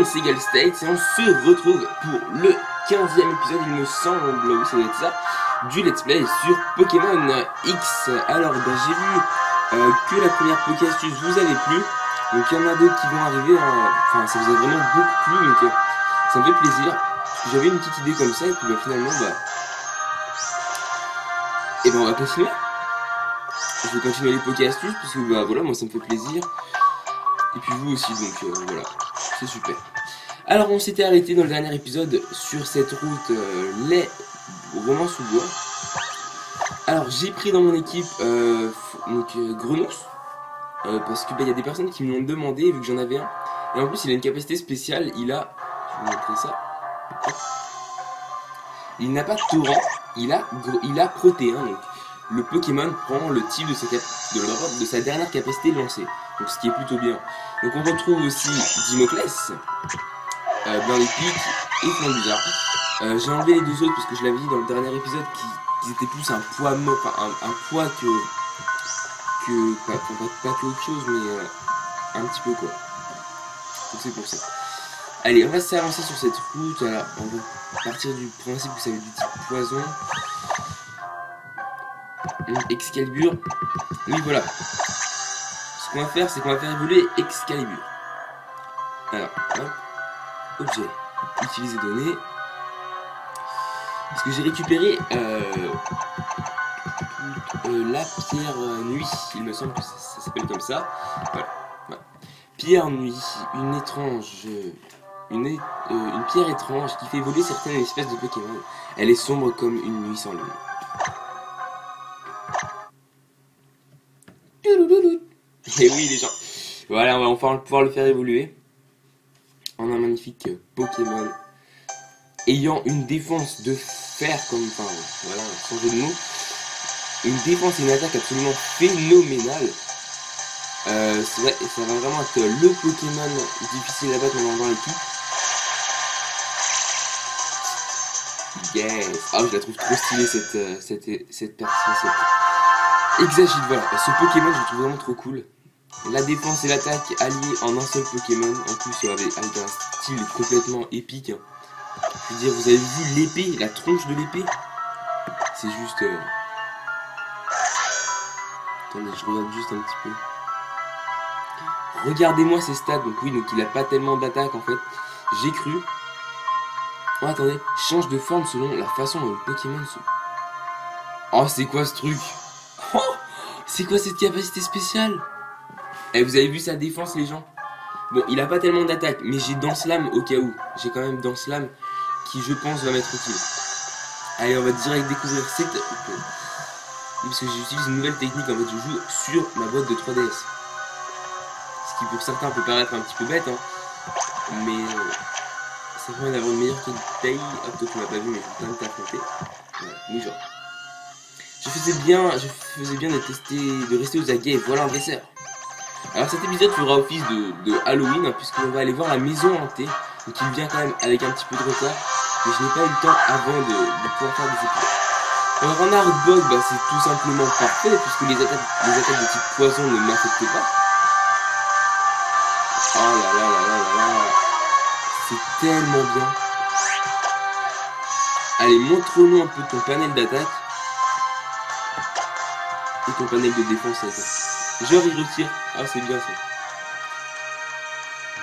monde, c'est Galstate et on se retrouve pour le 15e épisode, il me semble, oui ça doit être ça, du let's play sur Pokémon X. Alors j'ai vu que la première Poké-astuce vous avait plu, donc il y en a d'autres qui vont arriver, enfin ça vous a vraiment beaucoup plu, donc ça me fait plaisir. J'avais une petite idée comme ça et puis finalement et on va continuer. Je vais continuer les Poké-astuces parce que voilà, moi ça me fait plaisir. Et puis vous aussi, donc voilà, c'est super. Alors on s'était arrêté dans le dernier épisode sur cette route les Romans sous bois. Alors j'ai pris dans mon équipe Grenos, parce que y a des personnes qui me l'ont demandé vu que j'en avais un. Et en plus il a une capacité spéciale, je vais vous montrer ça. Il n'a pas de torrent, il a Protéin, donc le Pokémon prend le type de sa dernière capacité lancée. Donc ce qui est plutôt bien. Donc on retrouve aussi Dimoclès, Blanc épique et Flambuza. J'ai enlevé les deux autres parce que je l'avais dit dans le dernier épisode qu'ils étaient plus un poids un poids pas que autre chose, mais un petit peu quoi. Donc c'est pour ça. Allez, on va s'avancer sur cette route. Alors, on va partir du principe que ça va être du type poison. Excalibur. Oui voilà. Ce qu'on va faire, c'est qu'on va faire évoluer Excalibur. Alors, hop, objet, utiliser données. Parce que j'ai récupéré la pierre nuit, il me semble que ça s'appelle comme ça. Voilà. Pierre nuit, une pierre étrange qui fait évoluer certaines espèces de Pokémon. Elle est sombre comme une nuit sans lune. Et oui les gens, voilà, on va pouvoir le faire évoluer en un magnifique Pokémon ayant une défense de fer comme, enfin voilà, sans jeu de mots, une défense et une attaque absolument phénoménale. C'est vrai, ça va vraiment être le Pokémon difficile à battre dans l'équipe. Yes. Ah, je la trouve trop stylée cette personne. Exagite, voilà, ce Pokémon je le trouve vraiment trop cool. La défense et l'attaque alliées en un seul Pokémon, en plus avec un style complètement épique. Je veux dire, vous avez vu l'épée, la tronche de l'épée? C'est juste... Attendez, je regarde juste un petit peu. Regardez-moi ses stats, donc oui, donc il a pas tellement d'attaque en fait. J'ai cru. Oh attendez, change de forme selon la façon dont le Pokémon se... Oh c'est quoi ce truc? Oh, c'est quoi cette capacité spéciale? Eh, vous avez vu sa défense les gens? Bon, il a pas tellement d'attaque, mais j'ai Danse Lame au cas où. J'ai quand même Danse Lame qui je pense va m'être utile. Allez, on va direct découvrir cette... Parce que j'utilise une nouvelle technique, en fait je joue sur ma boîte de 3DS. Ce qui pour certains peut paraître un petit peu bête, hein. Mais ça permet d'avoir une meilleure qualité. Hop, toi tu m'as pas vu mais je vais quand même t'affronter. Voilà, oui genre. Je faisais bien de rester aux aguets et voilà un dresseur. Alors cet épisode fera office de Halloween, hein, puisqu'on va aller voir la maison hantée. Donc il vient quand même avec un petit peu de retard. Mais je n'ai pas eu le temps avant de pouvoir faire des épisodes. Alors en Arbok, c'est tout simplement parfait, puisque les attaques de type poison ne m'affectent pas. Oh là là là là là là. C'est tellement bien. Allez, montre-nous un peu ton panel d'attaque. Et ton panel de défense. Genre il retire. Ah c'est bien ça.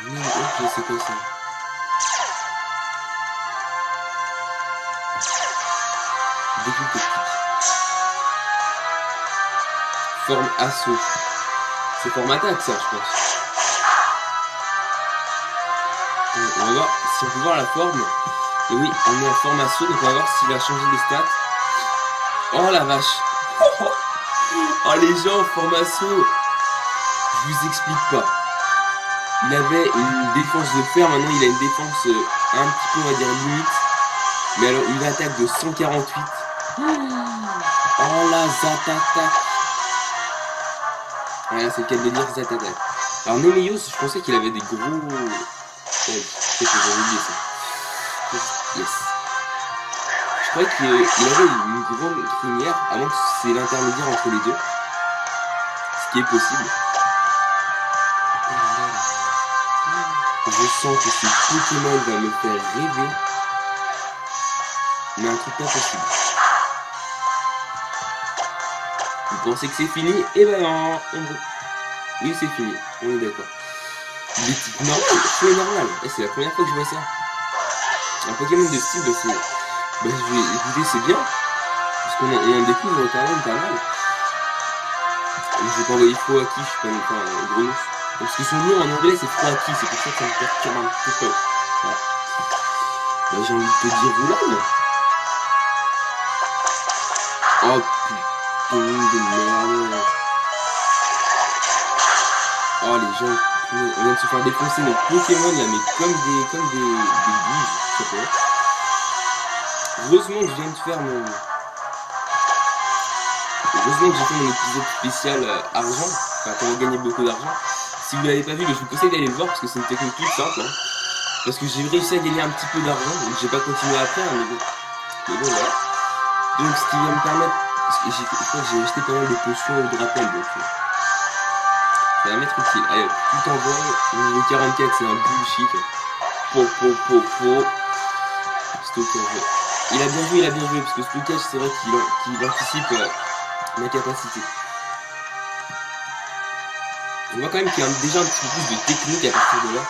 Ok, c'est quoi ça? Découpe optique. Forme assaut. C'est forme attaque ça je pense. On va voir si on peut voir la forme. Et oui, on est en forme assaut, donc on va voir s'il a changé les stats. Oh la vache. Oh les gens, forme assaut. Je vous explique pas. Il avait une défense de fer, maintenant il a une défense un petit peu on va dire limite. Mais alors une attaque de 148. Oh la Zatata. Voilà, c'est le cas de dire Zatata. Alors Noméos, je pensais qu'il avait des gros... Peut-être que j'avais oublié ça. Yes. Je croyais qu'il avait une grande crinière, à moins que c'est l'intermédiaire entre les deux. Ce qui est possible. Je Je sens que ce Pokémon va me faire rêver. Mais un truc pas possible. Vous pensez que c'est fini? Eh ben non. Oui, c'est fini. On est d'accord. Des types normales, c'est normal. Et c'est la première fois que je vois ça. Un Pokémon de style, bah, c'est... Bah, écoutez, c'est bien. Parce qu'on en découvre quand même pas mal. Je vais pas envoyer Froaki, je suis pas un gros ouf. Parce que son nom en anglais c'est Froaki, c'est pour ça que ça me perturbe un petit peu. Voilà. Bah, j'ai envie de te dire Roulade. Oh putain de merde. Oh les gens, on vient de se faire défoncer nos Pokémon là, mais comme des biges, ça peut être. Heureusement que je viens de faire mon... Heureusement que j'ai fait mon épisode spécial argent, enfin qu'on a gagné beaucoup d'argent. Si vous ne l'avez pas vu, je vous conseille d'aller le voir parce que c'est une technique toute simple. Hein. Parce que j'ai réussi à gagner un petit peu d'argent, donc j'ai pas continué à faire, mais bon voilà. Donc ce qui va me permettre, parce que je crois que j'ai acheté pas mal de potions ou de rappel, donc ça va m'être utile. Allez, tout en vol, niveau 44 c'est un bullshit. Stockage. Il a bien joué, parce que stockage c'est vrai qu'il anticipe ma capacité. On voit quand même qu'il y a déjà un petit peu plus de technique à partir de là.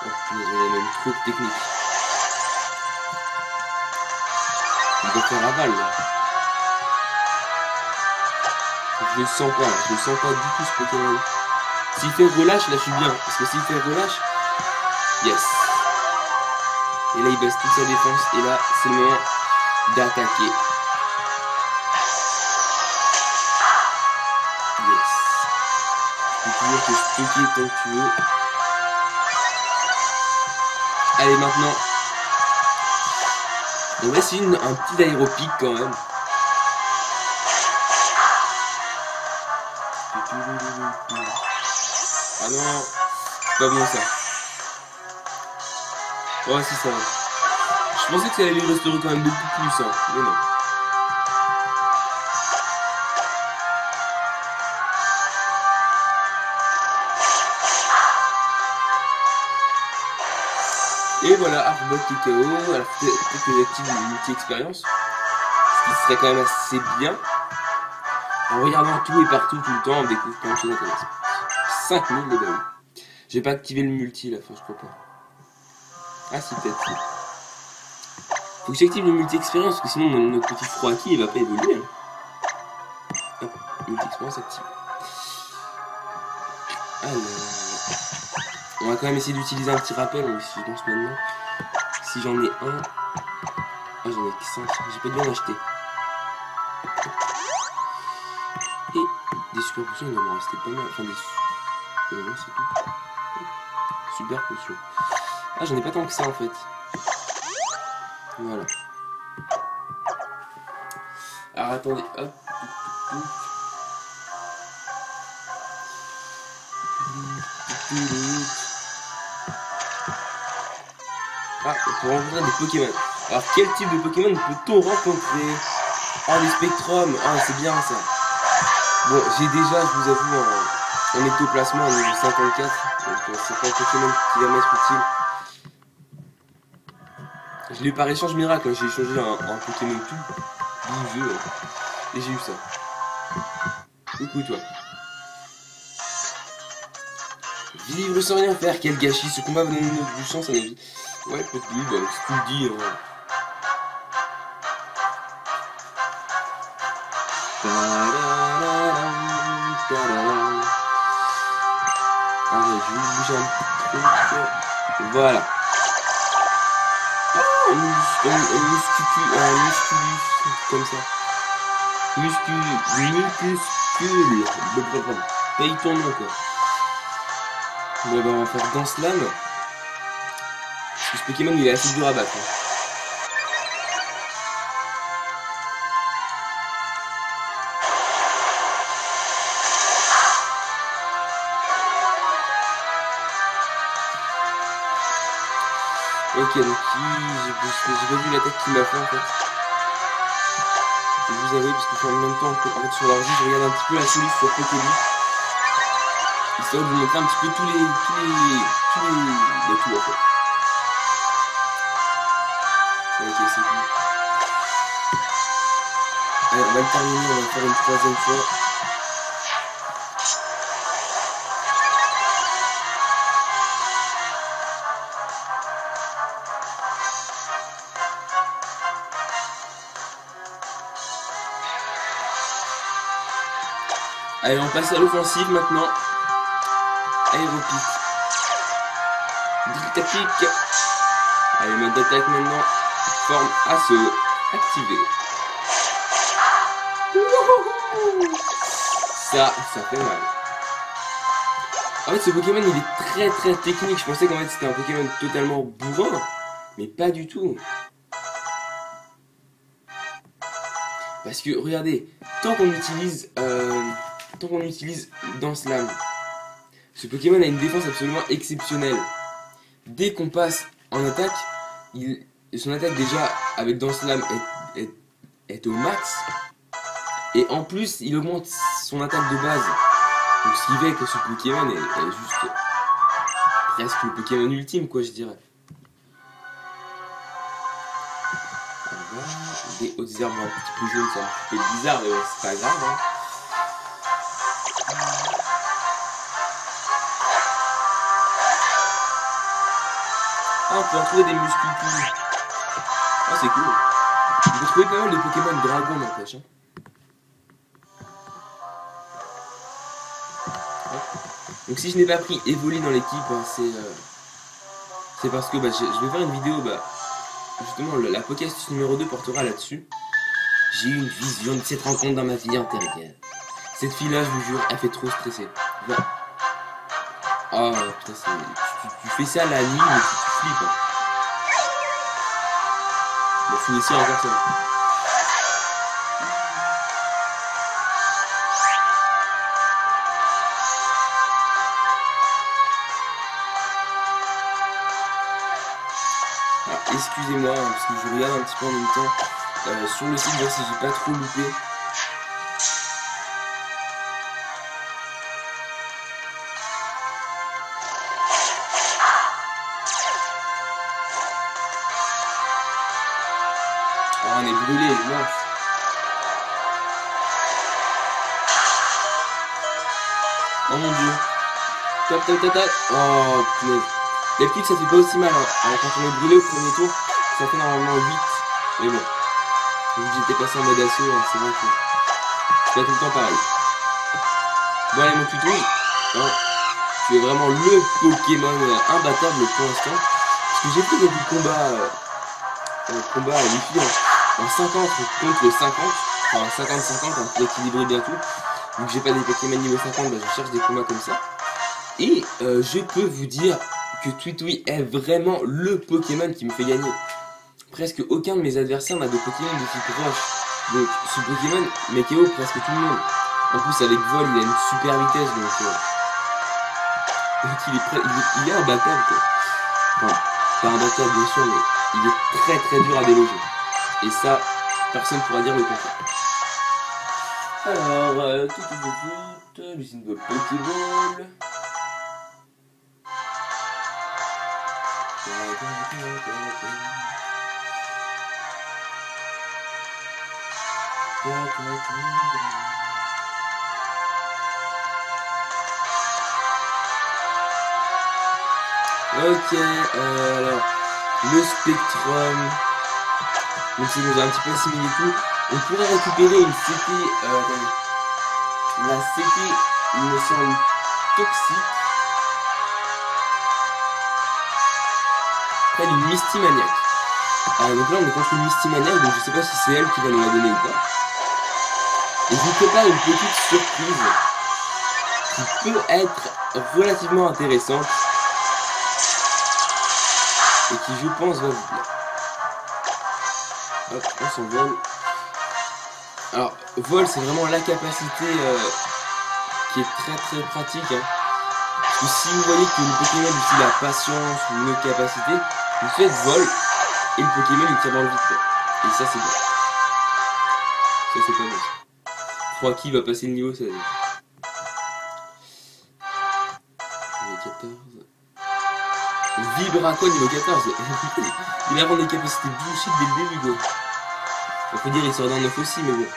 Oh, il y a même trop de technique. Il doit faire aval là. Je le sens pas du tout ce Pokémon. S'il fait relâche, là je suis bien. Parce que s'il fait relâche, yes. Et là il baisse toute sa défense. Et là c'est le moment d'attaquer. Yes. Tu peux toujours te stocker tant que tu veux. Allez maintenant. On va essayer un petit aéropic quand même. Ah non, c'est pas bon ça. Ouais, si ça va. Je pensais que ça allait lui restaurer quand même beaucoup plus, hein. Mais non. Et voilà, Arbok qui est KO. Alors peut-être que j'active une multi-expérience. Ce qui serait quand même assez bien. En regardant tout et partout tout le temps, on découvre plein de choses intéressantes. 5000 les balles. J'ai pas activé le multi là, je crois pas. Ah si, peut-être si. Faut que j'active le multi-expérience, parce que sinon notre petit Froaki il va pas évoluer. Hein. Hop, multi-expérience active. Alors... On va quand même essayer d'utiliser un petit rappel, si je pense maintenant. Si j'en ai un... Ah j'en ai que 5, j'ai pas dû en acheter. Et des super potions, il va m'en rester pas mal. Enfin des... non, c'est tout. Super potions. Ah j'en ai pas tant que ça en fait. Voilà. Alors attendez, hop. Ah, pour rencontrer des Pokémon. Alors quel type de Pokémon peut-on rencontrer? Ah les Spectrum, ah c'est bien ça. Bon, j'ai déjà, je vous avoue, en éctoplasma au niveau 54. Donc c'est pas un Pokémon qui va m'être utile. Je l'ai eu par échange miracle, hein. J'ai échangé un Pokémon tout vieux et j'ai eu ça. Coucou toi. Vivre sans rien faire, quel gâchis, ce combat va donner du sens à la vie. Ouais, peut-être, bah, si tu le dis. Ah, je vais bouger un petit truc. Voilà. Un musculus, comme ça. Muscule. Paye ton nom, quoi. Bon, bah, on va faire Danse Lame. Parce que ce Pokémon, il est assez dur à battre. Hein. Ok, donc j'ai pas vu l'attaque qu'il m'a fait en fait. Je vais vous avouer parce que je suis en même temps en fait sur l'ordi, je regarde un petit peu la solution sur Pokéball. histoire de vous montrer un petit peu tout en fait. Ok, c'est bon. Allez, on va le terminer, on va faire une troisième fois. Allez, on passe à l'offensive maintenant. Aéropic. Drill tactique. Allez, mode d'attaque maintenant. Forme assaut. Activé. Ça fait mal. En fait, ce Pokémon, il est très technique. Je pensais qu'en fait, c'était un Pokémon totalement bourrin. Mais pas du tout. Parce que, regardez, tant qu'on utilise Danse Lame, ce Pokémon a une défense absolument exceptionnelle. Dès qu'on passe en attaque, son attaque déjà avec Danse Lame est au max. Et en plus, il augmente son attaque de base. Donc ce qui fait que ce Pokémon est juste presque le Pokémon ultime, quoi, je dirais. Des hautes herbes un petit peu jaunes, c'est un petit peu bizarre, mais bon, c'est pas grave. Hein. Ah, on peut en trouver des muscules. Ah, c'est cool. On peut trouver pas mal de Pokémon dragon, n'empêche. Hein. Donc si je n'ai pas pris Evoli dans l'équipe, hein, c'est parce que je vais faire une vidéo, justement la Pokéastuce numéro 2 portera là-dessus. J'ai eu une vision de cette rencontre dans ma vie antérieure. Cette fille-là, je vous jure, elle fait trop stresser. Voilà. Oh putain, tu fais ça la nuit, mais tu flippes. Hein. Bon, finissez encore ça. Excusez-moi, hein, parce que je regarde un petit peu en même temps sur le site, voir si j'ai pas trop loupé. Oh, on est brûlé, mince. Oh mon dieu. Top. Oh, punaise. D'habitude ça fait pas aussi mal, hein. Alors, quand on est brûlé au premier tour, ça fait normalement 8. Mais bon, vu que j'étais passé en mode assaut, hein, c'est vrai que c'est pas tout le temps pareil. Bon allez mon tuto, hein, tu es vraiment le Pokémon imbattable pour l'instant. Parce que j'ai pris des combats à l'UFI en 50 contre 50, enfin 50-50, hein, pour équilibrer bien tout. Vu que j'ai pas des Pokémon niveau 50, je cherche des combats comme ça. Et je peux vous dire que Twitwi est vraiment le Pokémon qui me fait gagner. Presque aucun de mes adversaires n'a de Pokémon de type roche. Donc ce Pokémon met KO presque tout le monde. En plus avec Vol il a une super vitesse, donc il est imbattable quoi. Enfin, pas imbattable bien sûr, mais il est très dur à déloger. Et ça, personne ne pourra dire le contraire. Alors, l'usine de Pokéball. Ok, alors, le Spectrum. Donc c'est nous a un petit peu assimilé tout. On pourrait récupérer une CT, la CT, il me semble, toxique. Près d'une Misty-Maniac. Donc là on est contre une Misty-Maniac, donc je sais pas si c'est elle qui va nous la donner ou pas. Et je vous prépare une petite surprise qui peut être relativement intéressante et qui je pense va vous plaire. Hop, on s'envole. Alors, vol c'est vraiment la capacité qui est très pratique. Hein. Parce que si vous voyez que le Pokémon utilise la patience ou une autre capacité, vous faites vol et le Pokémon il tire dans le vide. Quoi. Et ça c'est bon. Ça c'est pas bon. 3 qui va passer le niveau, ça. 14. Vibraco niveau 14. Il a vraiment des capacités bullshit dès le début, quoi. On peut dire il sort d'un 9 aussi, mais bon.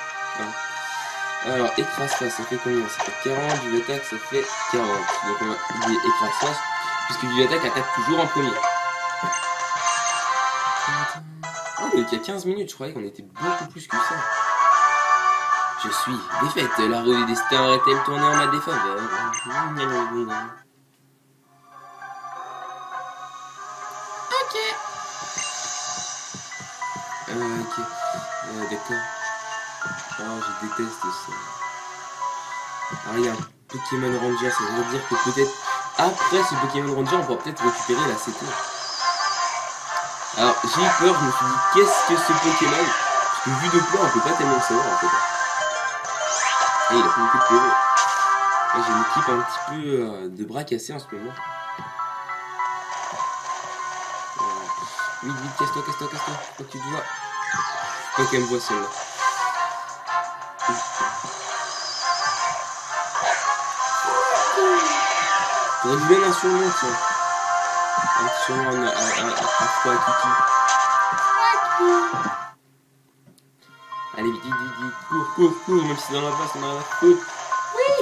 Hein. Alors, écrase face, ça fait combien? Ça fait 40, du attaque, ça fait 40. Donc on va oublier écrase face, puisque du attaque attaque toujours en premier. Oh, on était à 15 minutes, je croyais qu'on était beaucoup plus que ça. Je suis défaite, la roue des destins aurait-elle tourné en ma défaveur? Ok. D'accord. Oh, je déteste ça. Ah, il y a un Pokémon Ranger, ça veut dire que peut-être après ce Pokémon Ranger, on pourra peut-être récupérer la CT. Alors, j'ai eu peur, je me suis dit, qu'est-ce que ce Pokémon? Parce que vu de plomb, on peut pas tellement le savoir en fait. Et il a fait beaucoup de PV. Là, j'ai une équipe un petit peu de bras cassés en ce moment. Vite, vite, casse-toi. Faut que tu te vois. Faut qu'elle me voit celle-là. Faudrait que je vienne un surnom, tiens. Un petit surnom à froid kiki. Allez, vite, cours, même si c'est dans la place, on a la cours. Oui!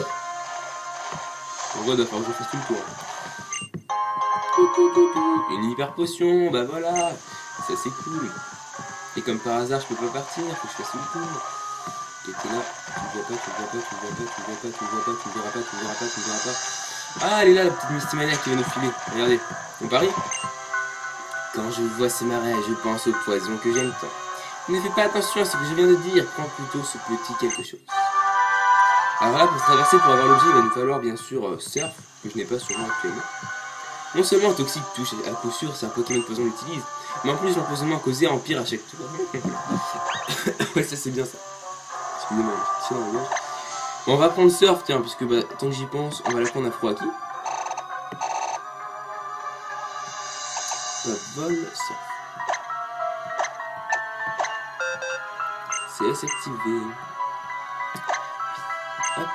En vrai, il va falloir que je fasse tout le tour. Une hyper potion, bah voilà, ça c'est cool. Et comme par hasard, je peux pas partir, faut que je fasse tout le tour. Et t'es là, tu me verras pas. Ah, elle est là, la petite Mistimania qui va nous filer. Regardez, on parie? Quand je vois ces marais, je pense au poison que j'aime tant. Ne fais pas attention à ce que je viens de dire, prends plutôt ce petit quelque chose. Alors là, pour traverser, pour avoir l'objet, il va nous falloir bien sûr Surf, que je n'ai pas sur moi actuellement. Non seulement un toxique touche à coup sûr si un Pokémon poison l'utilise, mais en plus l'empoisonnement causé empire à chaque tour. Ouais, ça c'est bien ça. Excusez-moi, tiens, bon, on va prendre Surf, tiens, puisque bah, tant que j'y pense, on va la prendre à Froaki. Vol Surf. CS activé. Hop.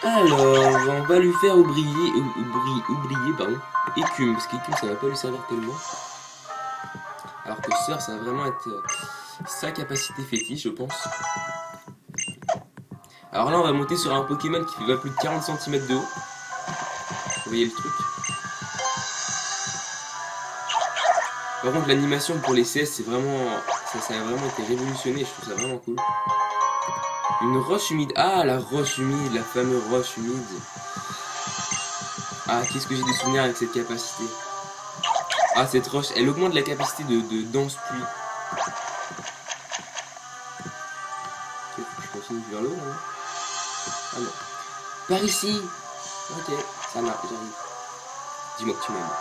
Alors, on va lui faire oublier, pardon, Écume, parce qu'Écume ça va pas lui servir tellement. Alors que Surf ça va vraiment être sa capacité fétiche, je pense. Alors là on va monter sur un Pokémon qui va plus de 40 cm de haut. Vous voyez le truc. Par contre l'animation pour les CS c'est vraiment, ça a vraiment été révolutionné, je trouve ça vraiment cool. Une roche humide. Ah, la roche humide, la fameuse roche humide. Ah, qu'est-ce que j'ai des souvenirs avec cette capacité. Ah, cette roche, elle augmente la capacité de danse pluie. Ok, je continue vers le haut, hein. Ah non. Par ici. Ok, ça marche, j'arrive. Dis-moi que tu m'aimes.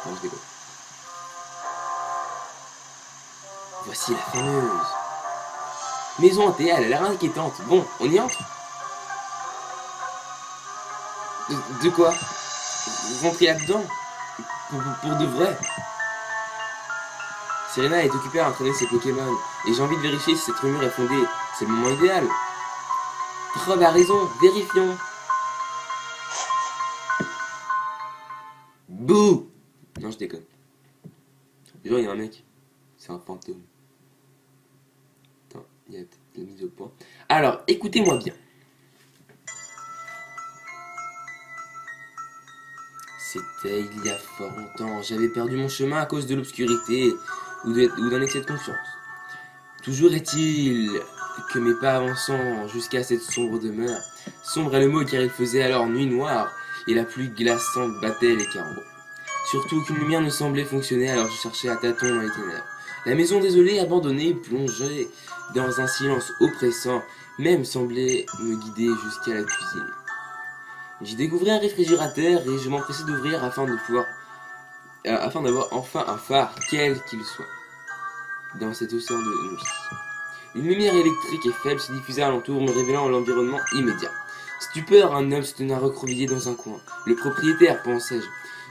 Non, je déconne. Voici la fameuse maison hantée, elle a l'air inquiétante. Bon, on y entre? De quoi? Vous rentrez là-dedans? Pour de vrai? Serena est occupée à entraîner ses Pokémon, et j'ai envie de vérifier si cette rumeur est fondée. C'est le moment idéal. Rob a raison, vérifions. Bouh! Non, je déconne. Genre, il y a un mec. C'est un fantôme. Attends, il y a peut-être la mise au point. Alors, écoutez-moi bien. C'était il y a fort longtemps. J'avais perdu mon chemin à cause de l'obscurité ou d'un excès de confiance. Toujours est-il que mes pas avançant jusqu'à cette sombre demeure, sombre est le mot car il faisait alors nuit noire et la pluie glaçante battait les carreaux. Surtout aucune lumière ne semblait fonctionner alors je cherchais à tâtons dans les ténèbres. La maison désolée, abandonnée, plongeait dans un silence oppressant, même semblait me guider jusqu'à la cuisine. J'y découvrais un réfrigérateur et je m'empressais d'ouvrir afin d'avoir enfin un phare, quel qu'il soit, dans cet océan de nuit. Une lumière électrique et faible se diffusait alentour, me révélant l'environnement immédiat. Stupeur, un homme se tenait recroquevillé dans un coin. Le propriétaire, pensai-je.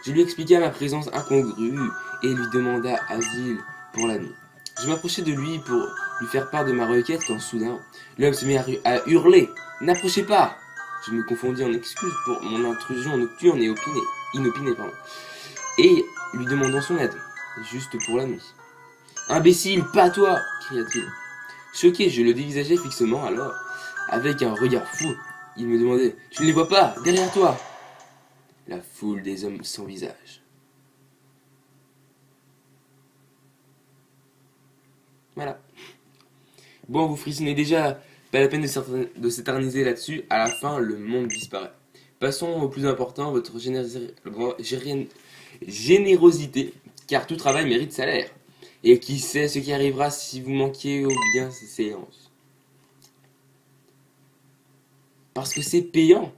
Je lui expliqua ma présence incongrue et lui demanda asile pour la nuit. Je m'approchai de lui pour lui faire part de ma requête quand soudain, l'homme se mit à hurler. « N'approchez pas ! Je me confondis en excuses pour mon intrusion nocturne et inopinée, pardon. Et lui demandant son aide, juste pour la nuit. Imbécile, pas toi, cria-t-il. Choqué, je le dévisageais fixement alors, avec un regard fou. Il me demandait, tu ne les vois pas, derrière toi. La foule des hommes sans visage. Voilà. Bon, vous frissonnez déjà, pas la peine de s'éterniser là-dessus, à la fin, le monde disparaît. Passons au plus important, votre générosité, car tout travail mérite salaire. Et qui sait ce qui arrivera si vous manquiez aux bien ces séances. Parce que c'est payant.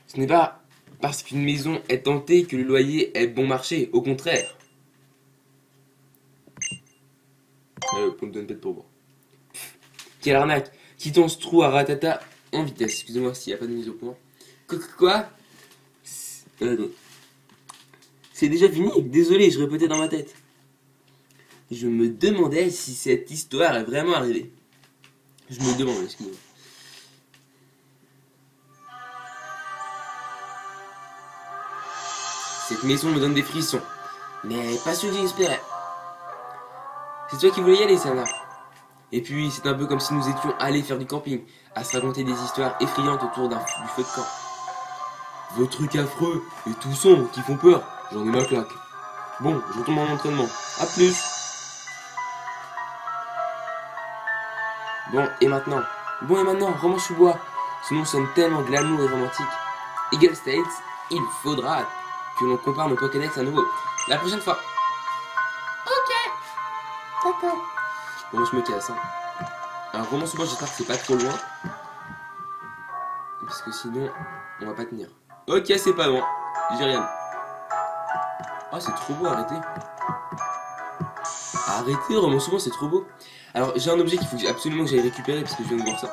Ce n'est pas parce qu'une maison est tentée que le loyer est bon marché, au contraire. Pour me donner tête pour moi. Quelle arnaque! Quittons ce trou à ratata en vitesse. Excusez-moi s'il n'y a pas de mise au point. Quoi? C'est déjà fini? Désolé, je répétais dans ma tête. Je me demandais si cette histoire est vraiment arrivée. Je me demande, excusez-moi. Cette maison me donne des frissons. Mais pas ceux que j'espérais. C'est toi qui voulais y aller, Sana. Et puis, c'est un peu comme si nous étions allés faire du camping, à se raconter des histoires effrayantes autour du feu de camp. Vos trucs affreux et tout sombres qui font peur, j'en ai ma claque. Bon, je retourne en entraînement. A plus. Bon, et maintenant, Roman Choubois. Ce nom sonne tellement glamour et romantique. Eagle States, il faudra que l'on compare nos Pokédex à nouveau. La prochaine fois. Ok. D'accord. Bon, je me casse. Hein. Alors, Roman Choubois, j'espère que c'est pas trop loin. Parce que sinon, on va pas tenir. Ok, c'est pas loin. J'ai rien. Ah, c'est trop beau, arrêtez. Arrêtez, Roman Choubois, c'est trop beau. Alors, j'ai un objet qu'il faut absolument que j'aille récupérer parce que je viens de voir ça.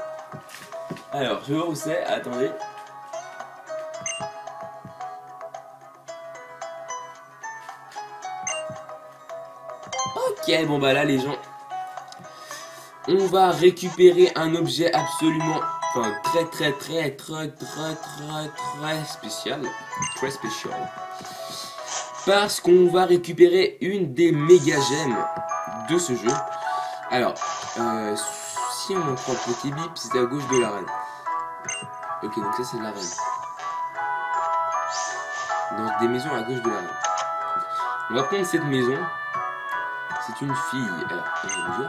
Alors, je vais voir où c'est. Attendez. Ok, bon bah là, les gens, on va récupérer un objet absolument, enfin très spécial. Très spécial. Parce qu'on va récupérer une des méga gemmes de ce jeu. Alors, si on en prend le petit bip, c'est à gauche de l'arène. Ok, donc ça c'est l'arène. Dans des maisons à gauche de l'arène. On va prendre cette maison. C'est une fille. Alors, bonjour.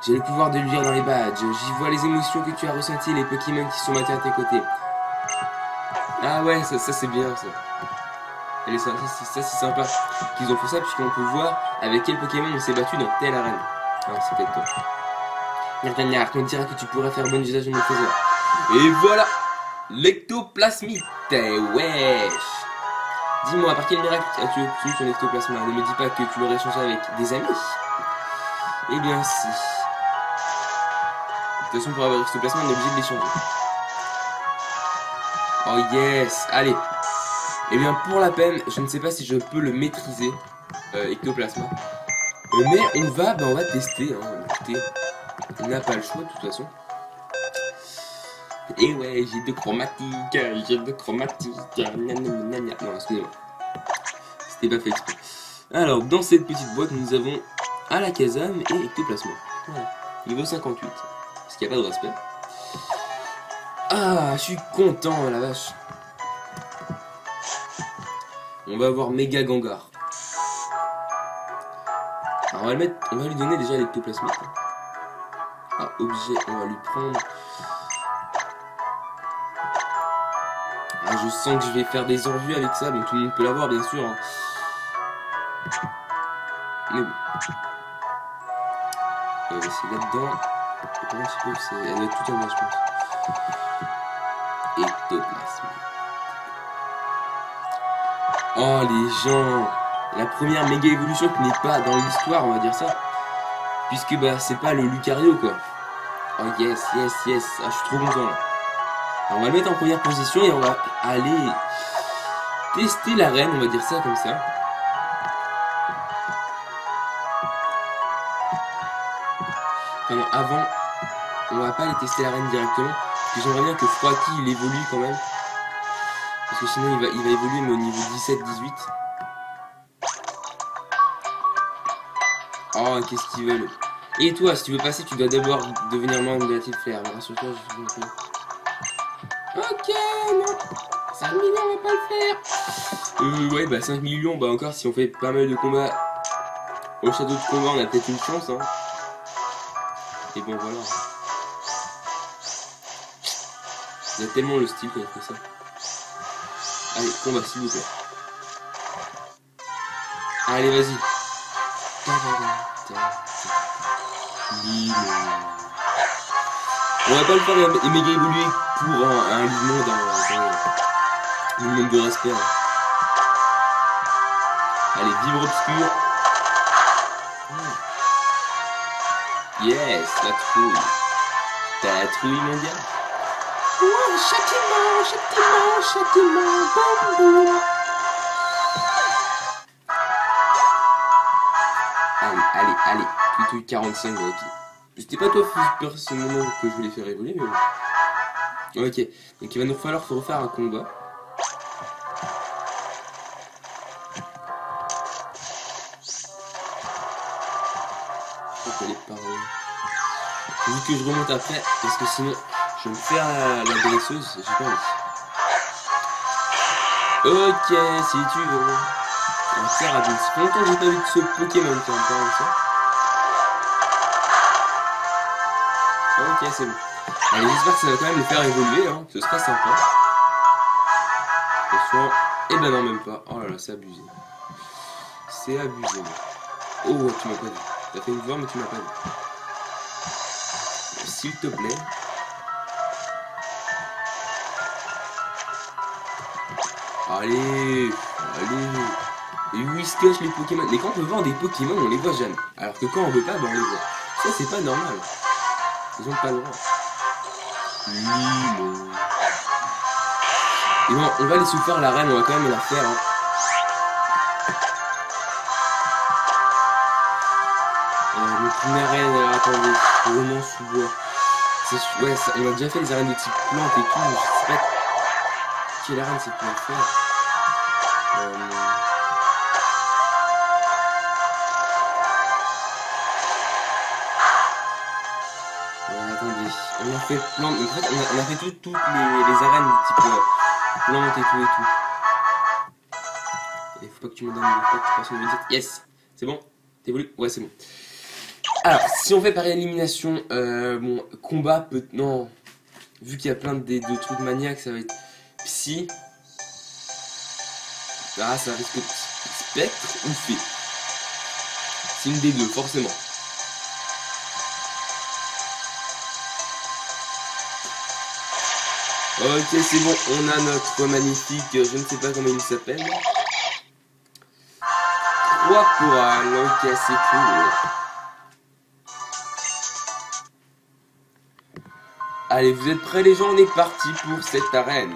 J'ai le pouvoir de lui lire dans les badges. J'y vois les émotions que tu as ressenties, les Pokémon qui sont battus à tes côtés. Ah ouais, ça c'est bien ça. Et ça c'est sympa qu'ils ont fait ça puisqu'on peut voir avec quel Pokémon on s'est battu dans telle arène. Alors c'est peut-être toi. Nyarnyar, on dirait que tu pourrais faire bon usage de mon trésor. Et voilà, l'ectoplasmite. Wesh. Dis-moi, par quel miracle as-tu obtenu ton ectoplasma? Ne me dis pas que tu l'aurais changé avec des amis. Eh bien si. De toute façon, pour avoir ectoplasma, on est obligé de l'échanger. Oh yes, allez. Eh bien, pour la peine, je ne sais pas si je peux le maîtriser, ectoplasma. Mais on va tester, hein. Écoutez, on n'a pas le choix de toute façon. Et ouais, j'ai deux chromatiques. Non, excusez-moi. C'était pas fait exprès. Alors, dans cette petite boîte, nous avons Alakazam et ectoplasma. Voilà. Niveau 58. Parce qu'il n'y a pas de respect. Ah, je suis content, la vache. On va avoir Méga Gengar. Alors on va lui donner déjà l'ectoplasmite. Ah, objet, on va lui prendre. Ah, je sens que je vais faire des envies avec ça, donc tout le monde peut l'avoir bien sûr. Hein. Mais bon. C'est là-dedans. Comment tu peux, elle doit être tout en bas, je pense. Ectoplasme. Oh les gens, la première méga évolution qui n'est pas dans l'histoire, on va dire ça. Puisque bah c'est pas le Lucario quoi. Oh yes. Ah je suis trop content là. Alors, on va le mettre en première position et on va aller tester l'arène, on va dire ça comme ça. Enfin, avant, on va pas aller tester l'arène directement, que j'aimerais bien que Froakie il évolue quand même. Parce que sinon il va évoluer mais au niveau 17-18. Oh, qu'est-ce qu'ils veulent. Et toi, si tu veux passer, tu dois d'abord devenir membre de la Team Flair. Rassure-toi, je suis compris. Ok, non. 5 millions, on va pas le faire. Ouais, bah 5 millions, bah encore si on fait pas mal de combats au château de combat, on a peut-être une chance, hein. Et bon, voilà. Il y a tellement le style qu'on a fait ça. Allez, combat, s'il vous plaît. Allez, vas-y. On va pas le faire méga évoluer pour un mouvement dans le monde de respect. Hein. Allez, vibre obscur. Yes, la trouille. T'as la trouille mondiale. Ouais, châtiment, bambou. Allez, tout 45, ok. C'était pas toi personnellement que je voulais faire évoluer, mais bon. Ok, donc il va nous falloir refaire un combat. Je crois que les paroles. Vu que je remonte après, parce que sinon je vais me faire la dresseuse, j'ai pas envie. Ok, si tu veux. On va faire rapide. Ça fait longtemps que j'ai pas vu de ce Pokémon qui en parle ça. Ok, c'est bon. Allez, j'espère que ça va quand même le faire évoluer, hein. Ce sera sympa. Attention. Et ben non, même pas. Oh là là, c'est abusé. C'est abusé. Oh, ouais, tu m'as pas dit. T'as fait une voix, mais tu m'as pas dit. S'il te plaît. Allez. Et où ils se cachent les Pokémon? Mais quand on veut voir des Pokémon, on les voit jamais. Alors que quand on veut pas, ben on les voit. Ça, c'est pas normal. Ils ont pas le droit. Limo. Et bon, on va aller sous faire la reine, on va quand même la faire. Hein. Donc une arène, alors attendez, vraiment sous bois. Ouais, ça, on a déjà fait les arènes de type plante et tout, mais je sais pas quelle arène c'est pour faire. Attendez, on a fait plante, en fait on a fait toutes les arènes de type plante et tout. Il faut pas que tu me donnes le temps que tu passes une visite. Yes, c'est bon? T'évolues? Ouais, c'est bon. Alors, si on fait par élimination, bon, combat peut... Non, vu qu'il y a plein de trucs maniaques, ça va être psy. Ah, ça risque de spectre ou fée. C'est une des deux, forcément. Ok, c'est bon, on a notre magnifique, je ne sais pas comment il s'appelle. 3 corales, ok, c'est cool. Allez, vous êtes prêts les gens, on est parti pour cette arène.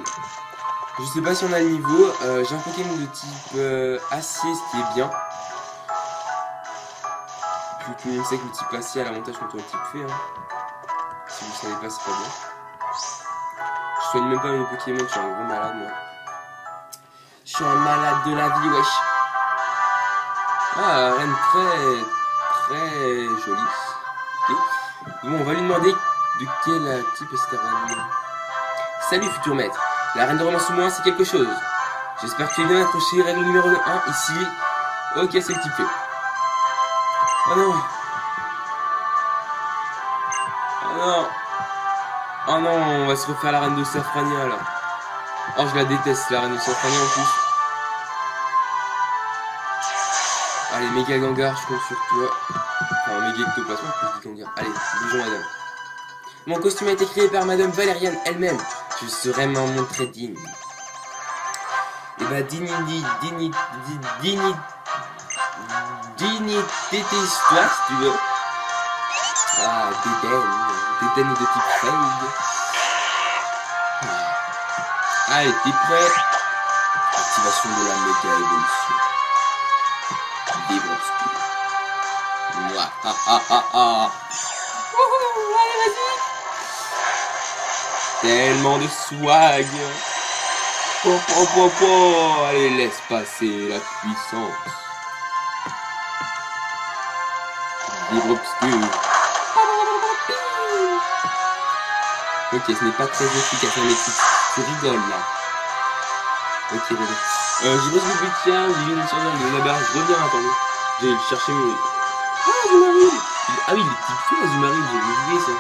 Je sais pas si on a le niveau, j'ai un Pokémon de type acier, ce qui est bien. Puis tout le monde sait que le type acier a l'avantage contre le type fée. Hein. Si vous savez pas, c'est pas bien. Je soigne même pas mes Pokémon, je suis un gros malade moi. Je suis un malade de la vie, wesh. Ah, arène très jolie. Okay. Bon, on va lui demander de quel type est cette arène. Salut futur maître. La reine de romance sous moi, c'est quelque chose. J'espère que tu es bien accroché. Règle numéro 1, ici. Ok, c'est le type fait. Oh non. Oh non. Oh non, on va se refaire la reine de Safrania là. Oh, je la déteste, la reine de Safrania en plus. Allez, méga Gengar, je compte sur toi. Enfin, méga ectoplasme, je dis Gengar. Allez, bougeons madame. Mon costume a été créé par madame Valériane elle-même. Je serai m'en montrer digne. Et bah, dignité histoire, si tu veux. Ah, dédaine de type fade. Allez, t'es prêt? Activation de la méga évolution. Vibre obscur. Mouah, ah. Allez, vas-y. Tellement de swag. Oh, oh, oh, oh. Allez, laisse passer la puissance. Livre obscur. Ok, ce n'est pas très efficace, hein, mais tu rigoles là. Ok, bon. J'ai pas ce but, tiens, j'ai vu une survie de là-bas. Je reviens, attendez. Je vais chercher mon. Ah, Zumarine. Ah oui, les petites fleurs, Zumarine, j'ai oublié ça.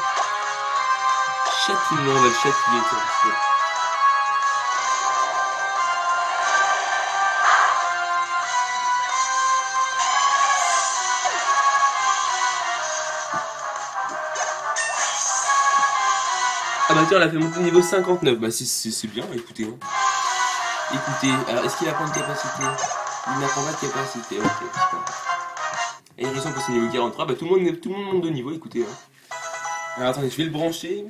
Châtiment, on va le châtiller, ça. Ah bah tiens, elle a fait monter au niveau 59. Bah c'est bien, écoutez. Hein. Écoutez, alors est-ce qu'il apprend de capacité? Il n'apprend pas de capacité, ok, c'est pas grave. Et il ressemble que c'est niveau 43, bah tout le monde monte de niveau, écoutez. Hein. Alors attendez, je vais le brancher.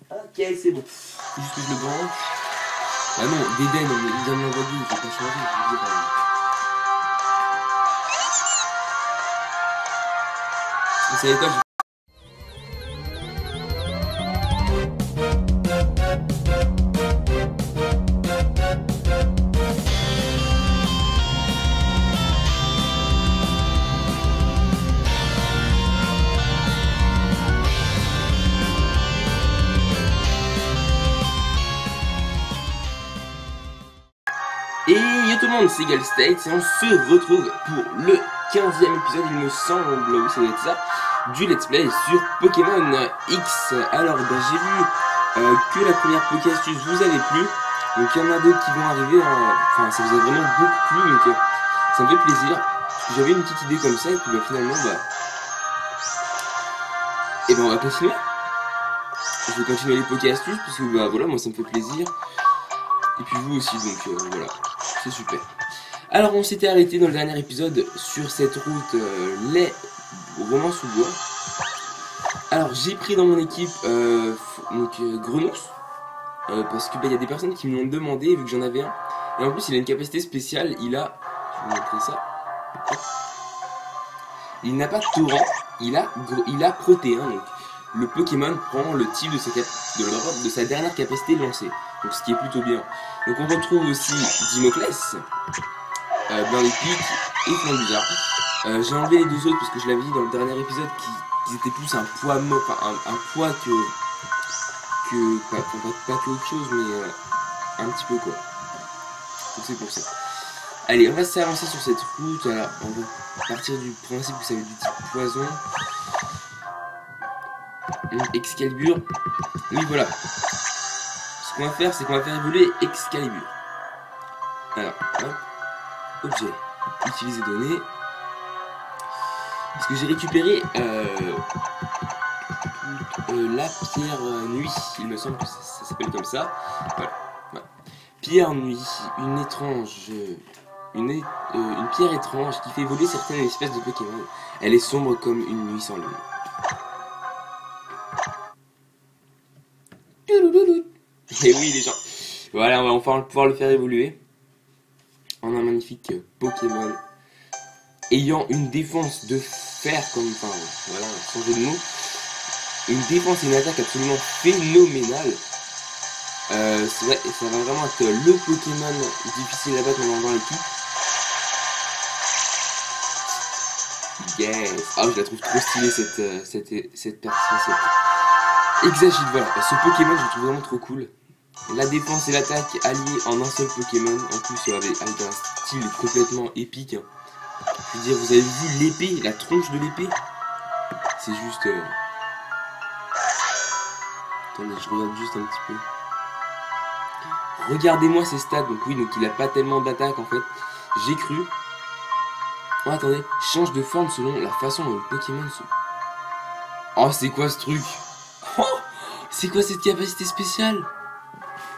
Ok, c'est bon. Faut juste que je le branche. Ah non, d'Eden, il vient de m'envoyer, je vais pas changer, je vais dire. Vous savez quoi, Et yo tout le monde, c'est Galstates et on se retrouve pour le 15e épisode, il me semble, oui ça doit être ça, du let's play sur Pokémon X. Alors bah, j'ai vu que la première Poké-astuce vous avait plu, donc il y en a d'autres qui vont arriver, hein. Enfin ça vous a vraiment beaucoup plu, donc ça me fait plaisir. J'avais une petite idée comme ça et puis bah, finalement et ben on va continuer. Je vais continuer les Poké-astuces parce que bah voilà, moi ça me fait plaisir. Et puis vous aussi, donc voilà, c'est super. Alors on s'était arrêté dans le dernier épisode sur cette route les Romans sous bois. Alors j'ai pris dans mon équipe Grenos, parce que il y a des personnes qui me l'ont demandé vu que j'en avais un. Et en plus il a une capacité spéciale, il a, je vais vous montrer ça. Il n'a pas de torrent, il a Protéin, donc le Pokémon prend le type de sa dernière capacité lancée. Donc ce qui est plutôt bien. Donc on retrouve aussi Dimoclès, Blanc-Épic et Flambuza. J'ai enlevé les deux autres parce que je l'avais dit dans le dernier épisode qu'ils étaient plus un poids un poids pas que autre chose, mais un petit peu quoi. Donc c'est pour ça. Allez, on va s'avancer sur cette route. Alors, on va partir du principe que ça va être du type poison. Excalibur. Oui voilà. Ce qu'on va faire, c'est qu'on va faire évoluer Excalibur. Alors, hop, objet, utiliser données. Parce que j'ai récupéré la pierre nuit, il me semble que ça s'appelle comme ça. Voilà. Pierre nuit, une pierre étrange qui fait évoluer certaines espèces de Pokémon. Elle est sombre comme une nuit sans lune. Et oui les gens, voilà, on va pouvoir le faire évoluer en un magnifique Pokémon ayant une défense de fer comme, enfin voilà, sans jeu de mots, une défense et une attaque absolument phénoménale. C'est vrai, ça va vraiment être le Pokémon difficile à battre dans l'équipe. Yes. Ah, je la trouve trop stylée cette personne. Exagite, voilà. Ce Pokémon, je le trouve vraiment trop cool. La défense et l'attaque alliées en un seul Pokémon. En plus, avec un style complètement épique. Je veux dire, vous avez vu l'épée, la tronche de l'épée? C'est juste... Attendez, je regarde juste un petit peu. Regardez-moi ses stats. Donc oui, donc il a pas tellement d'attaque en fait. J'ai cru. Oh, attendez. Change de forme selon la façon dont le Pokémon se... Oh, c'est quoi ce truc? Oh, c'est quoi cette capacité spéciale?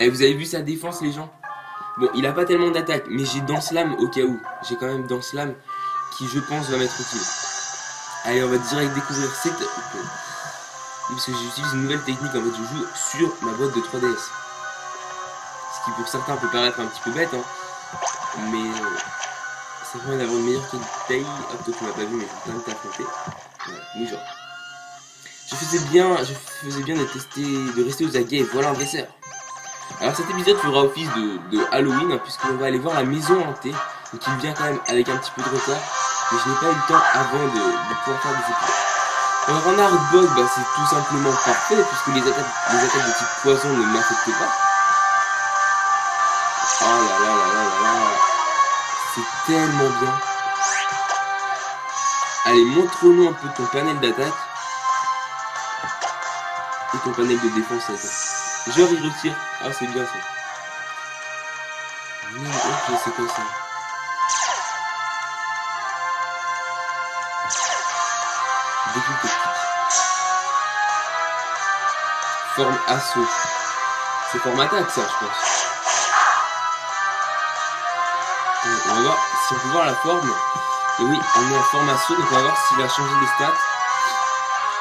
Eh, vous avez vu sa défense, les gens? Bon, il a pas tellement d'attaque, mais j'ai Danse Lame au cas où. J'ai quand même Danse Lame qui, je pense, va m'être utile. Allez, on va direct découvrir cette... Parce que j'utilise une nouvelle technique, en fait, je joue sur ma boîte de 3DS. Ce qui, pour certains, peut paraître un petit peu bête, hein. Mais Ça permet d'avoir une meilleure qualité. Hop, toi tu m'as pas vu, mais je vais quand même t'affronter. Voilà, bouge. Je faisais bien de rester aux aguets et voilà un dresseur. Alors cet épisode fera office de Halloween, hein, puisqu'on va aller voir la maison hantée, donc il vient quand même avec un petit peu de retard, mais je n'ai pas eu le temps avant de pouvoir faire des épisodes. Alors en Hardbug, bah, c'est tout simplement parfait, puisque les attaques de type poison ne m'affectent pas. Oh là là là là là là, c'est tellement bien. Allez, montre-nous un peu ton panel d'attaque et ton panel de défense. Genre il retire. Ah c'est bien ça. Ok, c'est quoi ça? Découpe optique. Forme assaut. C'est forme attaque ça je pense. On va voir si on peut voir la forme. Et oui, on est en forme assaut, donc on va voir s'il a changé les stats.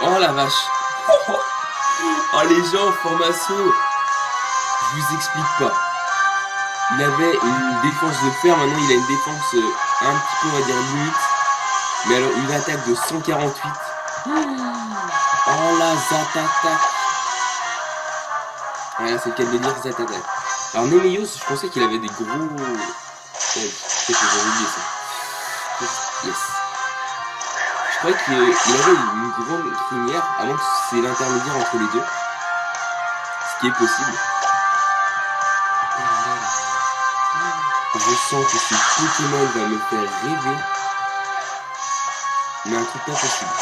Oh la vache. Oh les gens, forme assaut. Je vous explique pas. Il avait une défense de fer, maintenant il a une défense un petit peu on va dire limite. Mais alors une attaque de 148. Oh la Zatata. Voilà, c'est le cas de dire Zatata. Alors Noméos, je pensais qu'il avait des gros... peut-être que j'avais oublié ça. Yes. Je croyais qu'il avait une grande crinière, à moins que c'est l'intermédiaire entre les deux. Ce qui est possible. Je sens que ce Pokémon va me faire rêver. Mais un truc pas possible.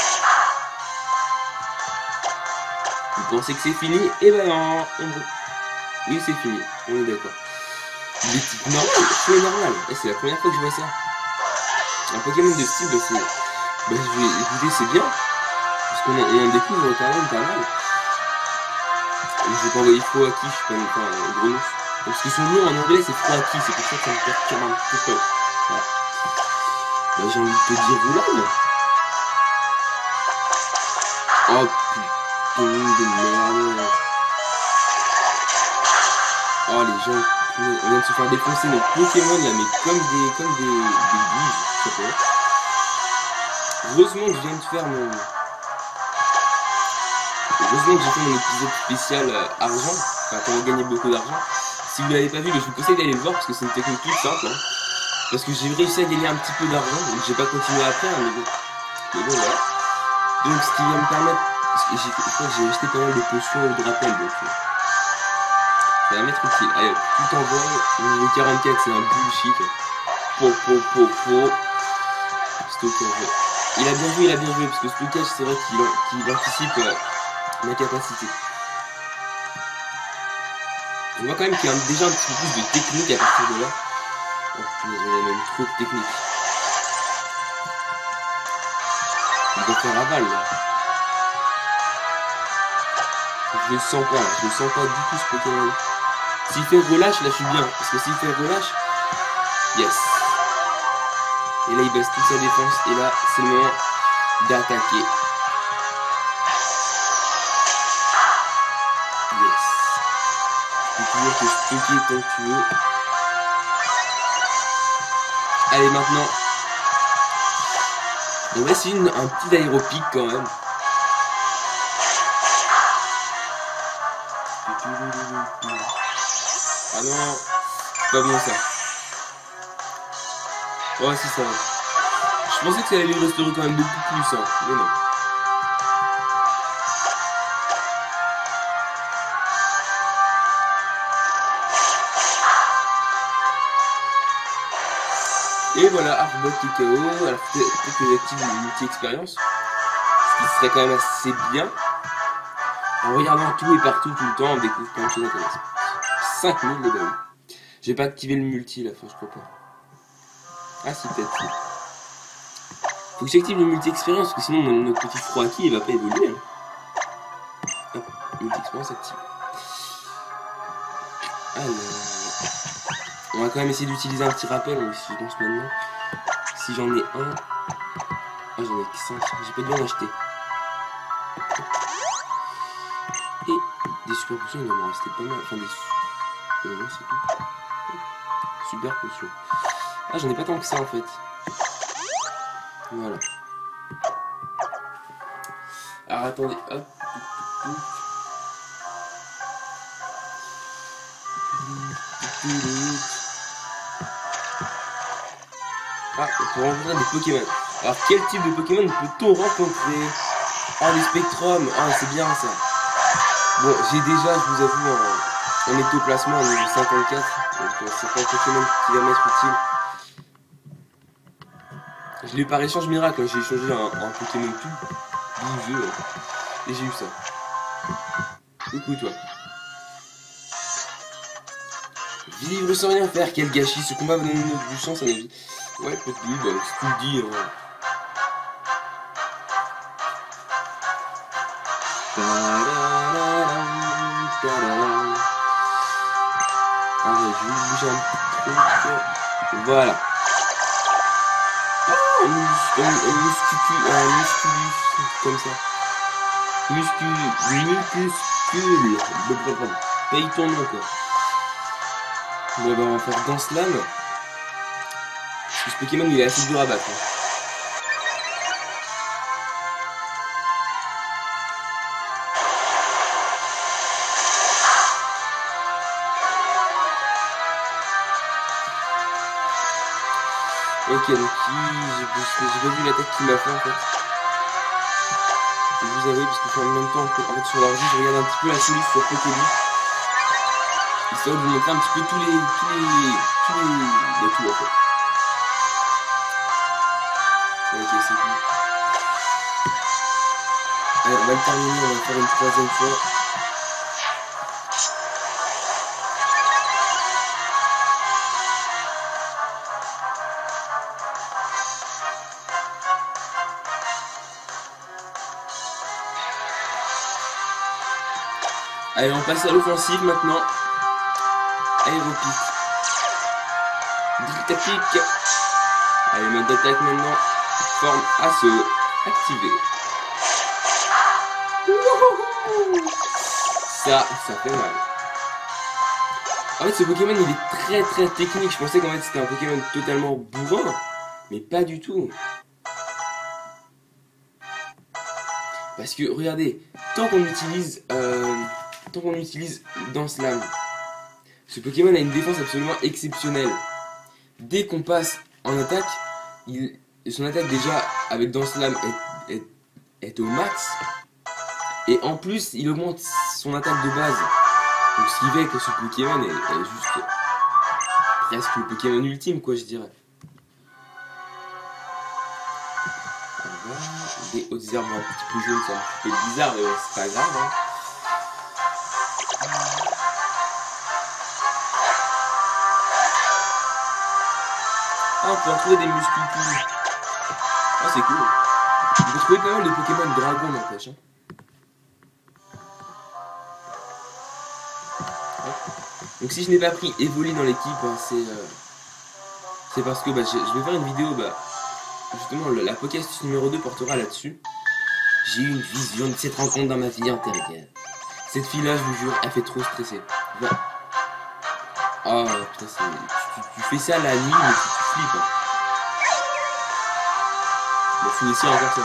Vous pensez que c'est fini? Eh ben non. Oui, c'est fini. On est d'accord. Des types normales, c'est normal. C'est la première fois que je vois ça. Un Pokémon de style, bah, c'est... Bah, écoutez, c'est bien. Parce qu'on en découvre quand même pas mal. Je vais pas envoyer Froaki, je suis pas un gros ouf. Parce que son nom en anglais c'est Froaki, c'est pour ça que ça me perturbe un petit peu. Voilà. Bah, j'ai envie de te dire Roulane. Oh putain de merde. Oh les gens, on vient de se faire défoncer nos Pokémon là, mais comme des biges, ça peut être. Heureusement que je viens de faire mon... Heureusement que j'ai fait mon épisode spécial argent, enfin qu'on a gagné beaucoup d'argent. Si vous ne l'avez pas vu, je vous conseille d'aller le voir parce que c'est une technique toute simple. Hein. Parce que j'ai réussi à gagner un petit peu d'argent, donc j'ai pas continué après, hein, mais bon voilà. Donc ce qui va me permettre, parce que je crois que j'ai acheté pas mal de potions de rappel, donc ça va m'être utile. Allez, tout en vol, niveau 44 c'est un bullshit. Po. Stocker. Il a bien joué, parce que stockage c'est vrai qu'il anticipe ma capacité. On voit quand même qu'il y a déjà un petit peu plus de technique à partir de là. Oh, il y a même trop de technique. Il doit faire aval là. Je le sens pas du tout ce Pokémon. S'il fait relâche, là je suis bien. Parce que s'il fait relâche, yes. Et là il baisse toute sa défense. Et là c'est le moment d'attaquer. Yes. Tu peux toujours te stocker tant que tu veux. Allez maintenant. On va essayer un petit aéropic quand même. Ah non, c'est pas bon ça. Ouais, si ça va. Je pensais que ça allait lui restaurer quand même beaucoup plus, hein. Mais non. Et voilà, Arbok qui est KO. Alors peut-être que j'active une multi-expérience. Ce qui serait quand même assez bien. En regardant tout et partout tout le temps, on découvre plein de choses intéressantes. 5000 les balles. J'ai pas activé le multi là, je crois pas. Ah si, peut-être si. Faut que j'active le multi-expérience, parce que sinon notre petit Froaki il va pas évoluer. Hein. Hop, multi-expérience active. Alors... On va quand même essayer d'utiliser un petit rappel, si je pense maintenant. Si j'en ai un... Ah j'en ai que 5, j'ai pas dû en acheter. Et des super potions, il va m'en rester pas mal. Enfin des... non, c'est tout. Super potions. Ah, j'en ai pas tant que ça en fait. Voilà. Alors attendez, hop. Ah, pour rencontrer des Pokémon. Alors quel type de Pokémon peut-on rencontrer? Ah, les Spectrum. Ah, c'est bien ça. Bon, j'ai déjà, je vous avoue, un ectoplasma au niveau 54. Donc c'est pas un Pokémon qui va m'être utile. Je l'ai eu par échange miracle, hein. J'ai échangé un Pokémon tout vieux. Et j'ai eu ça. Coucou toi. Vivre sans rien faire, quel gâchis. Ce combat va donner du sens à la vie. Ouais, peut-être, bah, si tu le dis. Ah, je vais bouger un truc. Voilà. Ah, un musculus, comme ça. Muscule. Paye ton nom, quoi. Bon, bah, on va faire Danse Lame. Parce que ce Pokémon, il est assez dur à battre. Hein. Ok, donc j'ai pas vu l'attaque qu'il m'a fait en fait. Je vais vous avouer parce que je suis en même temps en fait sur l'orgie, je regarde un petit peu la soliste sur Pokéball. Histoire de vous montrer un petit peu tous les tout en fait. Ok, c'est tout. Allez, on va le terminer, on va faire une troisième fois. Allez, on passe à l'offensive maintenant. Aéropic. Drill tactique. Allez, mode d'attaque maintenant. Forme assaut. Activé. Ça fait mal. En fait, ce Pokémon, il est très technique. Je pensais qu'en fait, c'était un Pokémon totalement bourrin. Mais pas du tout. Parce que, regardez, tant qu'on utilise Danse Lame, ce Pokémon a une défense absolument exceptionnelle. Dès qu'on passe en attaque, son attaque déjà avec Danse Lame est au max. Et en plus, il augmente son attaque de base. Donc ce qui fait que ce Pokémon est juste presque le Pokémon ultime, quoi, je dirais. Des hautes herbes un petit peu jaunes, c'est un petit peu bizarre, mais bon, c'est pas grave. Hein. Ah, on peut en trouver des muscules. Ah, c'est cool. On peut trouver pas mal de Pokémon dragon, n'empêche. Hein. Donc si je n'ai pas pris Evoli dans l'équipe, hein, c'est parce que je vais faire une vidéo, justement la podcast numéro 2 portera là-dessus. J'ai eu une vision de cette rencontre dans ma vie antérieure. Cette fille-là, je vous jure, elle fait trop stresser. Voilà. Oh putain, tu fais ça la nuit, mais tu flippes. Hein. Bon, finissez encore ça.